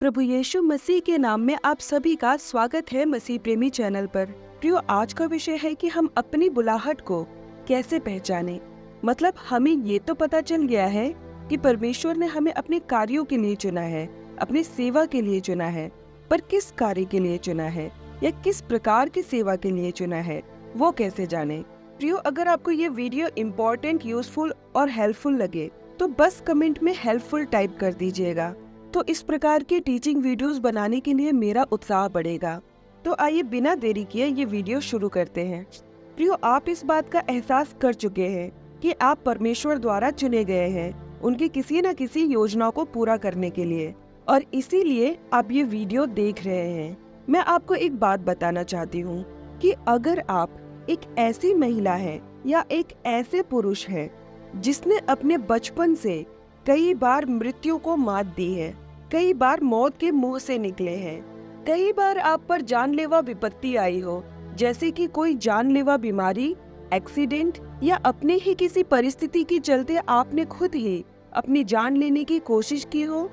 प्रभु यीशु मसीह के नाम में आप सभी का स्वागत है मसीह प्रेमी चैनल पर। प्रियो, आज का विषय है कि हम अपनी बुलाहट को कैसे पहचानें। मतलब हमें ये तो पता चल गया है कि परमेश्वर ने हमें अपने कार्यों के लिए चुना है, अपनी सेवा के लिए चुना है, पर किस कार्य के लिए चुना है या किस प्रकार की सेवा के लिए चुना है, वो कैसे जाने। प्रियो, अगर आपको ये वीडियो इम्पोर्टेंट, यूजफुल और हेल्पफुल लगे तो बस कमेंट में हेल्पफुल टाइप कर दीजिएगा। तो इस प्रकार की टीचिंग वीडियोस बनाने के लिए मेरा उत्साह बढ़ेगा। तो आइए बिना देरी किए ये वीडियो शुरू करते हैं। प्रियो, आप इस बात का एहसास कर चुके हैं कि आप परमेश्वर द्वारा चुने गए हैं उनकी किसी न किसी योजना को पूरा करने के लिए, और इसीलिए आप ये वीडियो देख रहे हैं। मैं आपको एक बात बताना चाहती हूँ कि अगर आप एक ऐसी महिला है या एक ऐसे पुरुष है जिसने अपने बचपन से कई बार मृत्यु को मात दी है, कई बार मौत के मुंह से निकले हैं, कई बार आप पर जानलेवा विपत्ति आई हो, जैसे कि कोई जानलेवा बीमारी, एक्सीडेंट या अपने ही किसी परिस्थिति की चलते आपने खुद ही अपनी जान लेने की कोशिश की हो,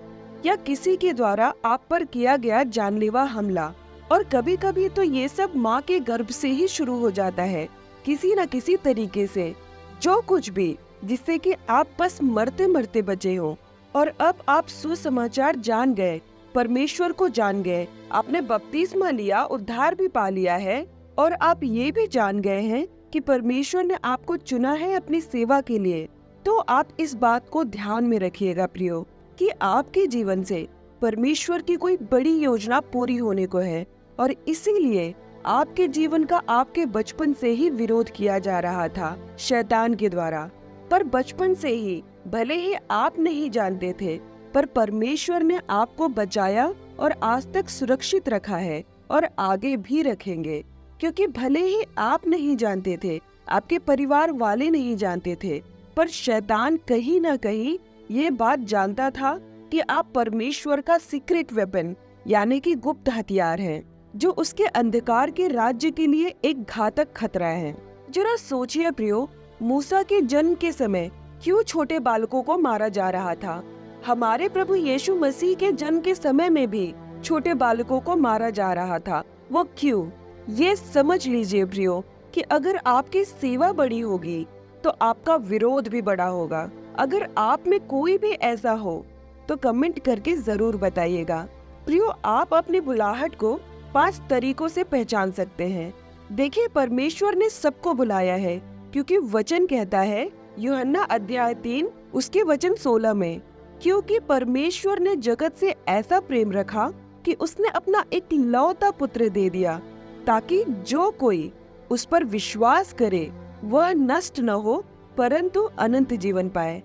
या किसी के द्वारा आप पर किया गया जानलेवा हमला। और कभी कभी तो ये सब माँ के गर्भ से ही शुरू हो जाता है, किसी न किसी तरीके से, जो कुछ भी, जिससे कि आप बस मरते मरते बचे हो। और अब आप सुसमाचार जान गए, परमेश्वर को जान गए, आपने बपतिस्मा लिया, उद्धार भी पा लिया है, और आप ये भी जान गए हैं कि परमेश्वर ने आपको चुना है अपनी सेवा के लिए। तो आप इस बात को ध्यान में रखिएगा प्रियो, कि आपके जीवन से परमेश्वर की कोई बड़ी योजना पूरी होने को है, और इसीलिए आपके जीवन का आपके बचपन से ही विरोध किया जा रहा था शैतान के द्वारा। पर बचपन से ही, भले ही आप नहीं जानते थे, पर परमेश्वर ने आपको बचाया और आज तक सुरक्षित रखा है और आगे भी रखेंगे। क्योंकि भले ही आप नहीं जानते थे, आपके परिवार वाले नहीं जानते थे, पर शैतान कहीं ना कहीं ये बात जानता था कि आप परमेश्वर का सीक्रेट वेपन यानी कि गुप्त हथियार हैं, जो उसके अंधकार के राज्य के लिए एक घातक खतरा है। जरा सोचिए प्रियो, मूसा के जन्म के समय क्यों छोटे बालकों को मारा जा रहा था? हमारे प्रभु यीशु मसीह के जन्म के समय में भी छोटे बालकों को मारा जा रहा था। वो क्यों? ये समझ लीजिए प्रियो कि अगर आपकी सेवा बड़ी होगी तो आपका विरोध भी बड़ा होगा। अगर आप में कोई भी ऐसा हो तो कमेंट करके जरूर बताइएगा। प्रियो, आप अपनी बुलाहट को 5 तरीकों से पहचान सकते हैं। देखिए, परमेश्वर ने सबको बुलाया है, क्योंकि वचन कहता है, यूहन्ना अध्याय 3 उसके वचन 16 में, क्योंकि परमेश्वर ने जगत से ऐसा प्रेम रखा कि उसने अपना एक लौता पुत्र दे दिया, ताकि जो कोई उस पर विश्वास करे वह नष्ट न हो परंतु अनंत जीवन पाए।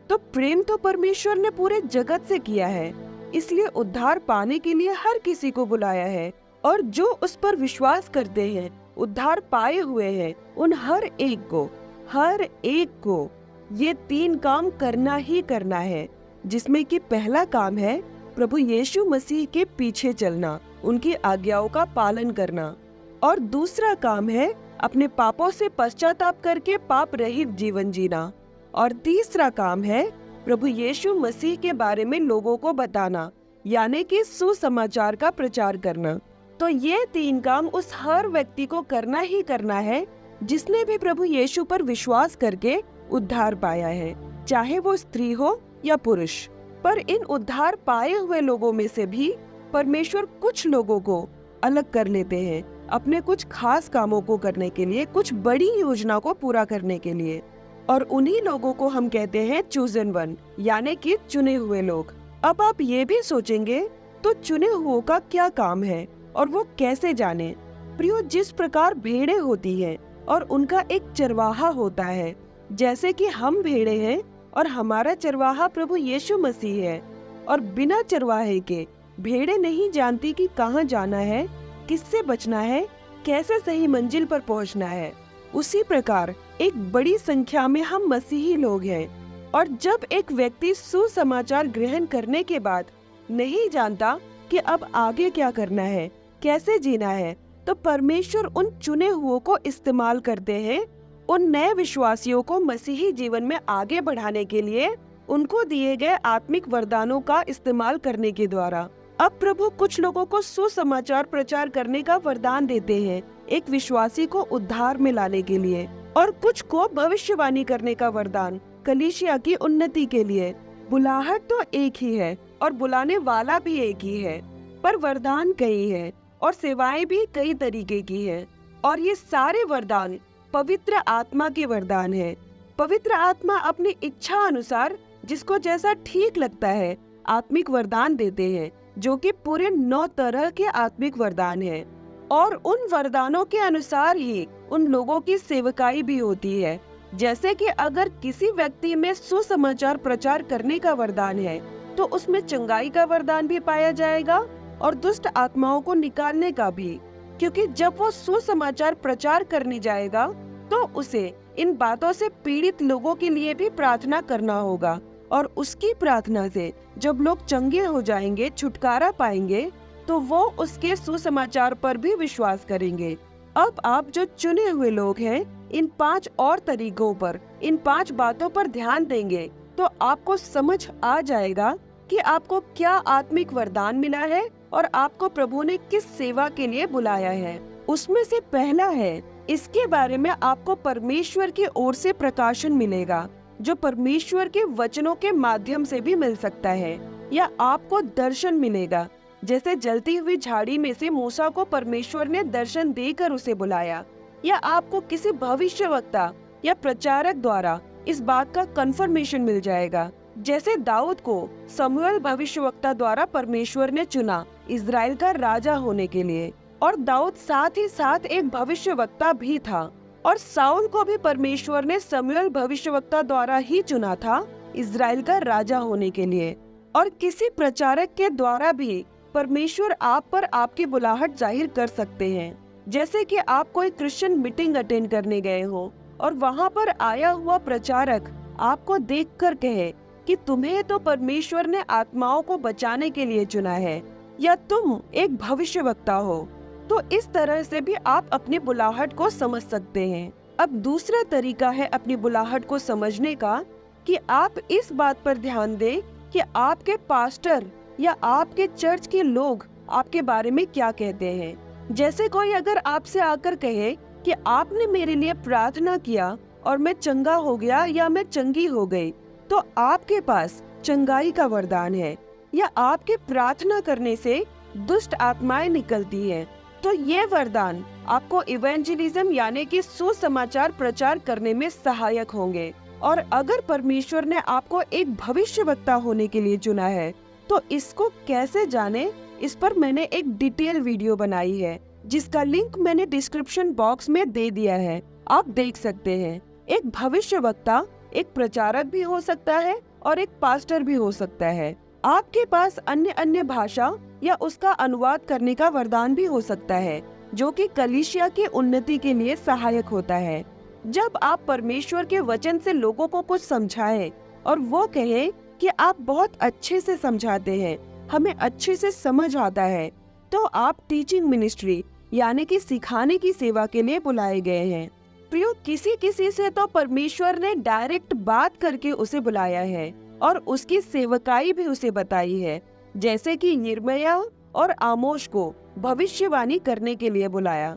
तो प्रेम तो परमेश्वर ने पूरे जगत से किया है, इसलिए उद्धार पाने के लिए हर किसी को बुलाया है, और जो उस पर विश्वास करते हैं, उद्धार पाए हुए हैं, उन हर एक को ये 3 काम करना ही करना है। जिसमें कि पहला काम है प्रभु यीशु मसीह के पीछे चलना, उनकी आज्ञाओं का पालन करना, और दूसरा काम है अपने पापों से पश्चाताप करके पाप रहित जीवन जीना, और तीसरा काम है प्रभु यीशु मसीह के बारे में लोगों को बताना, यानी कि सुसमाचार का प्रचार करना। तो ये 3 काम उस हर व्यक्ति को करना ही करना है जिसने भी प्रभु यीशु पर विश्वास करके उद्धार पाया है, चाहे वो स्त्री हो या पुरुष। पर इन उद्धार पाए हुए लोगों में से भी परमेश्वर कुछ लोगों को अलग कर लेते हैं, अपने कुछ खास कामों को करने के लिए, कुछ बड़ी योजना को पूरा करने के लिए, और उन्हीं लोगों को हम कहते हैं चूजन वन, यानी कि चुने हुए लोग। अब आप ये भी सोचेंगे, तो चुने हुओं का क्या काम है और वो कैसे जाने? प्रियो, जिस प्रकार भेड़ें होती हैं और उनका एक चरवाहा होता है, जैसे कि हम भेड़ें हैं और हमारा चरवाहा प्रभु यीशु मसीह है, और बिना चरवाहे के भेड़ें नहीं जानती कि कहाँ जाना है, किससे बचना है, कैसे सही मंजिल पर पहुँचना है। उसी प्रकार एक बड़ी संख्या में हम मसीही लोग हैं, और जब एक व्यक्ति सुसमाचार ग्रहण करने के बाद नहीं जानता कि अब आगे क्या करना है, कैसे जीना है, तो परमेश्वर उन चुने हुओं को इस्तेमाल करते हैं, उन नए विश्वासियों को मसीही जीवन में आगे बढ़ाने के लिए, उनको दिए गए आत्मिक वरदानों का इस्तेमाल करने के द्वारा। अब प्रभु कुछ लोगों को सुसमाचार प्रचार करने का वरदान देते हैं, एक विश्वासी को उद्धार में लाने के लिए, और कुछ को भविष्यवाणी करने का वरदान कलीसिया की उन्नति के लिए। बुलाहट तो एक ही है और बुलाने वाला भी एक ही है, पर वरदान कई है और सेवाएं भी कई तरीके की है। और ये सारे वरदान पवित्र आत्मा के वरदान है। पवित्र आत्मा अपनी इच्छा अनुसार जिसको जैसा ठीक लगता है आत्मिक वरदान देते हैं, जो कि पूरे 9 तरह के आत्मिक वरदान हैं। और उन वरदानों के अनुसार ही उन लोगों की सेवकाई भी होती है। जैसे कि अगर किसी व्यक्ति में सुसमाचार प्रचार करने का वरदान है तो उसमें चंगाई का वरदान भी पाया जाएगा और दुष्ट आत्माओं को निकालने का भी, क्योंकि जब वो सुसमाचार प्रचार करने जाएगा तो उसे इन बातों से पीड़ित लोगों के लिए भी प्रार्थना करना होगा, और उसकी प्रार्थना से जब लोग चंगे हो जाएंगे, छुटकारा पाएंगे, तो वो उसके सुसमाचार पर भी विश्वास करेंगे। अब आप जो चुने हुए लोग हैं, इन 5 और तरीकों पर, इन 5 बातों पर ध्यान देंगे तो आपको समझ आ जाएगा कि आपको क्या आत्मिक वरदान मिला है और आपको प्रभु ने किस सेवा के लिए बुलाया है। उसमें से पहला है, इसके बारे में आपको परमेश्वर की ओर से प्रकाशन मिलेगा, जो परमेश्वर के वचनों के माध्यम से भी मिल सकता है, या आपको दर्शन मिलेगा, जैसे जलती हुई झाड़ी में से मूसा को परमेश्वर ने दर्शन देकर उसे बुलाया, या आपको किसी भविष्यवक्ता या प्रचारक द्वारा इस बात का कंफर्मेशन मिल जाएगा, जैसे दाऊद को शमूएल भविष्यवक्ता द्वारा परमेश्वर ने चुना इजराइल का राजा होने के लिए, और दाऊद साथ ही साथ एक भविष्यवक्ता भी था, और साउल को भी परमेश्वर ने शमूएल भविष्यवक्ता द्वारा ही चुना था इजराइल का राजा होने के लिए। और किसी प्रचारक के द्वारा भी परमेश्वर आप पर आपकी बुलाहट जाहिर कर सकते हैं, जैसे कि आप कोई क्रिश्चियन मीटिंग अटेंड करने गए हो और वहाँ पर आया हुआ प्रचारक आपको देखकर कहे कि तुम्हें तो परमेश्वर ने आत्माओं को बचाने के लिए चुना है, या तुम एक भविष्यवक्ता हो, तो इस तरह से भी आप अपनी बुलाहट को समझ सकते हैं। अब दूसरा तरीका है अपनी बुलाहट को समझने का कि आप इस बात पर ध्यान दें कि आपके पास्टर या आपके चर्च के लोग आपके बारे में क्या कहते हैं। जैसे कोई अगर आपसे आकर कहे कि आपने मेरे लिए प्रार्थना किया और मैं चंगा हो गया या मैं चंगी हो गई, तो आपके पास चंगाई का वरदान है, या आपके प्रार्थना करने से दुष्ट आत्माएं निकलती हैं, तो ये वरदान आपको इवेंजलिज्म यानी कि सुसमाचार प्रचार करने में सहायक होंगे। और अगर परमेश्वर ने आपको एक भविष्यवक्ता होने के लिए चुना है तो इसको कैसे जाने, इस पर मैंने एक डिटेल वीडियो बनाई है, जिसका लिंक मैंने डिस्क्रिप्शन बॉक्स में दे दिया है, आप देख सकते हैं। एक भविष्यवक्ता एक प्रचारक भी हो सकता है और एक पास्टर भी हो सकता है। आपके पास अन्य भाषा या उसका अनुवाद करने का वरदान भी हो सकता है, जो कि कलीसिया की उन्नति के लिए सहायक होता है। जब आप परमेश्वर के वचन से लोगों को कुछ समझाएं और वो कहे कि आप बहुत अच्छे से समझाते हैं, हमें अच्छे से समझ आता है, तो आप टीचिंग मिनिस्ट्री यानी कि सिखाने की सेवा के लिए बुलाए गए हैं। प्रियो, किसी से तो परमेश्वर ने डायरेक्ट बात करके उसे बुलाया है और उसकी सेवकाई भी उसे बताई है, जैसे कि यिर्मयाह और आमोस को भविष्यवाणी करने के लिए बुलाया।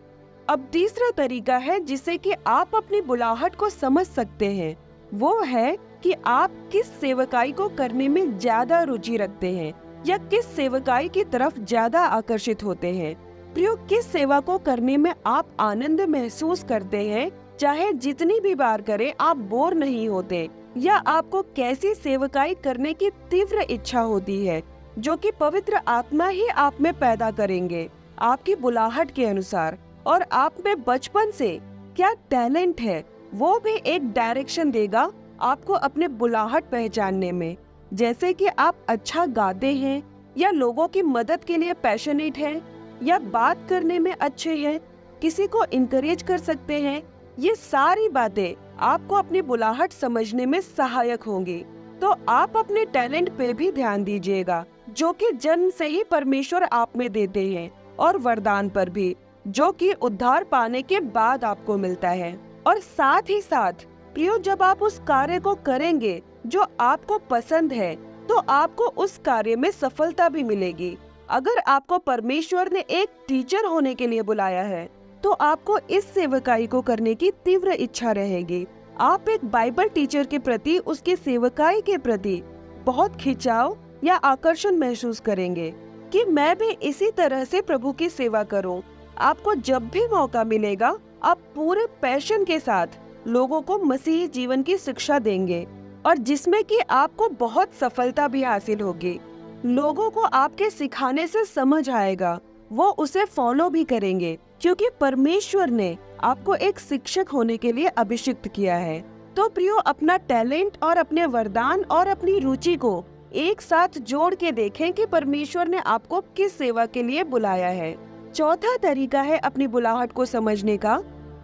अब तीसरा तरीका है जिससे कि आप अपनी बुलाहट को समझ सकते हैं, वो है कि आप किस सेवकाई को करने में ज्यादा रुचि रखते हैं या किस सेवकाई की तरफ ज्यादा आकर्षित होते हैं। प्रियो, किस सेवा को करने में आप आनंद महसूस करते हैं, चाहे जितनी भी बार करें आप बोर नहीं होते, या आपको कैसी सेवकाई करने की तीव्र इच्छा होती है, जो कि पवित्र आत्मा ही आप में पैदा करेंगे आपकी बुलाहट के अनुसार। और आप में बचपन से क्या टैलेंट है वो भी एक डायरेक्शन देगा आपको अपने बुलाहट पहचानने में। जैसे कि आप अच्छा गाते हैं, या लोगों की मदद के लिए पैशनेट हैं, या बात करने में अच्छे हैं, किसी को इनकरेज कर सकते हैं। ये सारी बातें आपको अपनी बुलाहट समझने में सहायक होंगी। तो आप अपने टैलेंट पे भी ध्यान दीजिएगा, जो कि जन्म से ही परमेश्वर आप में देते हैं, और वरदान पर भी, जो कि उद्धार पाने के बाद आपको मिलता है। और साथ ही साथ प्रियो, जब आप उस कार्य को करेंगे जो आपको पसंद है, तो आपको उस कार्य में सफलता भी मिलेगी। अगर आपको परमेश्वर ने एक टीचर होने के लिए बुलाया है तो आपको इस सेवकाई को करने की तीव्र इच्छा रहेगी। आप एक बाइबल टीचर के प्रति, उसके सेवकाई के प्रति बहुत खिंचाव या आकर्षण महसूस करेंगे कि मैं भी इसी तरह से प्रभु की सेवा करूं। आपको जब भी मौका मिलेगा आप पूरे पैशन के साथ लोगों को मसीही जीवन की शिक्षा देंगे और जिसमें कि आपको बहुत सफलता भी हासिल होगी। लोगों को आपके सिखाने से समझ आएगा, वो उसे फॉलो भी करेंगे क्योंकि परमेश्वर ने आपको एक शिक्षक होने के लिए अभिषिक्त किया है। तो प्रियो, अपना टैलेंट और अपने वरदान और अपनी रुचि को एक साथ जोड़ के देखें कि परमेश्वर ने आपको किस सेवा के लिए बुलाया है। चौथा तरीका है अपनी बुलाहट को समझने का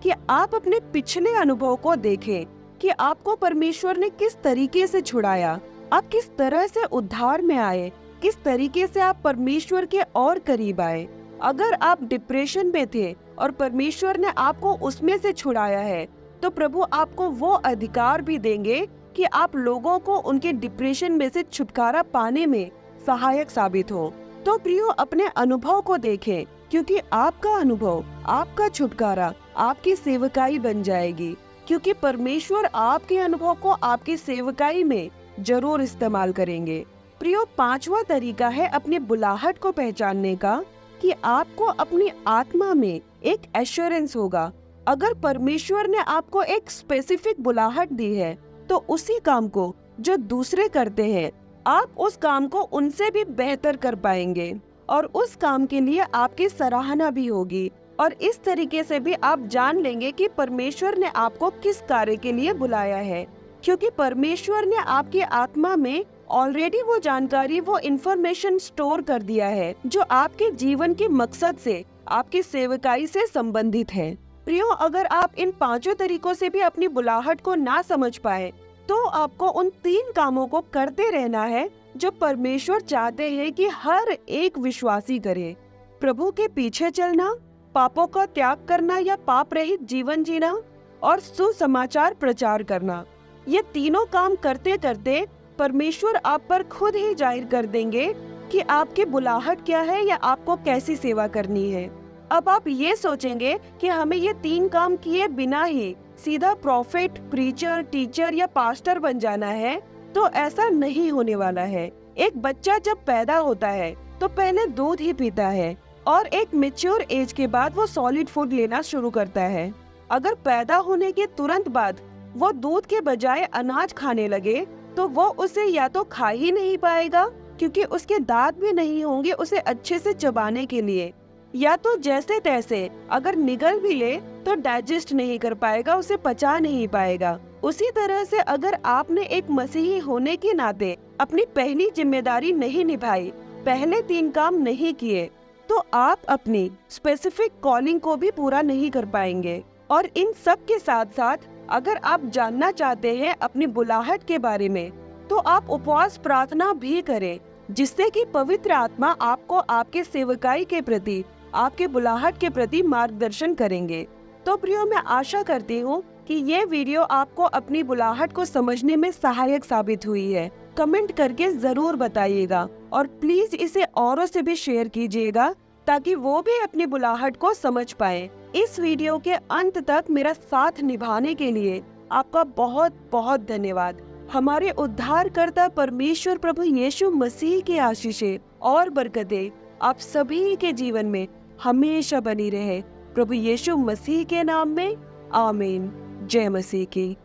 कि आप अपने पिछले अनुभव को देखें कि आपको परमेश्वर ने किस तरीके से छुड़ाया, आप किस तरह से उद्धार में आए, किस तरीके से आप परमेश्वर के और करीब आए। अगर आप डिप्रेशन में थे और परमेश्वर ने आपको उसमें से छुड़ाया है तो प्रभु आपको वो अधिकार भी देंगे कि आप लोगों को उनके डिप्रेशन में से छुटकारा पाने में सहायक साबित हो। तो प्रियो, अपने अनुभव को देखें क्योंकि आपका अनुभव, आपका छुटकारा आपकी सेवकाई बन जाएगी, क्योंकि परमेश्वर आपके अनुभव को आपकी सेवकाई में जरूर इस्तेमाल करेंगे। प्रियो, पांचवा तरीका है अपनी बुलाहट को पहचानने का कि आपको अपनी आत्मा में एक एश्योरेंस होगा। अगर परमेश्वर ने आपको एक स्पेसिफिक बुलाहट दी है तो उसी काम को जो दूसरे करते हैं आप उस काम को उनसे भी बेहतर कर पाएंगे और उस काम के लिए आपकी सराहना भी होगी। और इस तरीके से भी आप जान लेंगे कि परमेश्वर ने आपको किस कार्य के लिए बुलाया है, क्योंकि परमेश्वर ने आपकी आत्मा में ऑलरेडी वो जानकारी, वो इन्फॉर्मेशन स्टोर कर दिया है जो आपके जीवन के मकसद से, आपकी सेवकाई से संबंधित है। प्रियो, अगर आप इन पांचों तरीकों से भी अपनी बुलाहट को ना समझ पाए तो आपको उन 3 कामों को करते रहना है जो परमेश्वर चाहते हैं कि हर एक विश्वासी करे। प्रभु के पीछे चलना, पापों का त्याग करना या पाप रहित जीवन जीना और सुसमाचार प्रचार करना। ये तीनों काम करते करते परमेश्वर आप पर खुद ही जाहिर कर देंगे कि आपकी बुलाहट क्या है या आपको कैसी सेवा करनी है। अब आप ये सोचेंगे कि हमें ये 3 काम किए बिना ही सीधा प्रॉफिट, प्रीचर, टीचर या पास्टर बन जाना है, तो ऐसा नहीं होने वाला है। एक बच्चा जब पैदा होता है तो पहले दूध ही पीता है और एक मैच्योर एज के बाद वो सॉलिड फूड लेना शुरू करता है। अगर पैदा होने के तुरंत बाद वो दूध के बजाय अनाज खाने लगे तो वो उसे या तो खा ही नहीं पाएगा क्योंकि उसके दांत भी नहीं होंगे उसे अच्छे से चबाने के लिए, या तो जैसे तैसे अगर निगल भी ले तो डाइजेस्ट नहीं कर पाएगा, उसे पचा नहीं पाएगा। उसी तरह से अगर आपने एक मसीही होने के नाते अपनी पहली जिम्मेदारी नहीं निभाई, पहले 3 काम नहीं किए, तो आप अपनी स्पेसिफिक कॉलिंग को भी पूरा नहीं कर पाएंगे। और इन सब के साथ साथ अगर आप जानना चाहते हैं अपनी बुलाहट के बारे में तो आप उपवास प्रार्थना भी करें, जिससे कि पवित्र आत्मा आपको आपके सेवकाई के प्रति, आपके बुलाहट के प्रति मार्गदर्शन करेंगे। तो प्रियो, मैं आशा करती हूँ कि ये वीडियो आपको अपनी बुलाहट को समझने में सहायक साबित हुई है। कमेंट करके जरूर बताइएगा और प्लीज इसे औरों से भी शेयर कीजिएगा ताकि वो भी अपनी बुलाहट को समझ पाए। इस वीडियो के अंत तक मेरा साथ निभाने के लिए आपका बहुत बहुत धन्यवाद। हमारे उद्धारकर्ता परमेश्वर प्रभु यीशु मसीह की आशीषें और बरकतें आप सभी के जीवन में हमेशा बनी रहे। प्रभु यीशु मसीह के नाम में आमीन। जय मसीह की।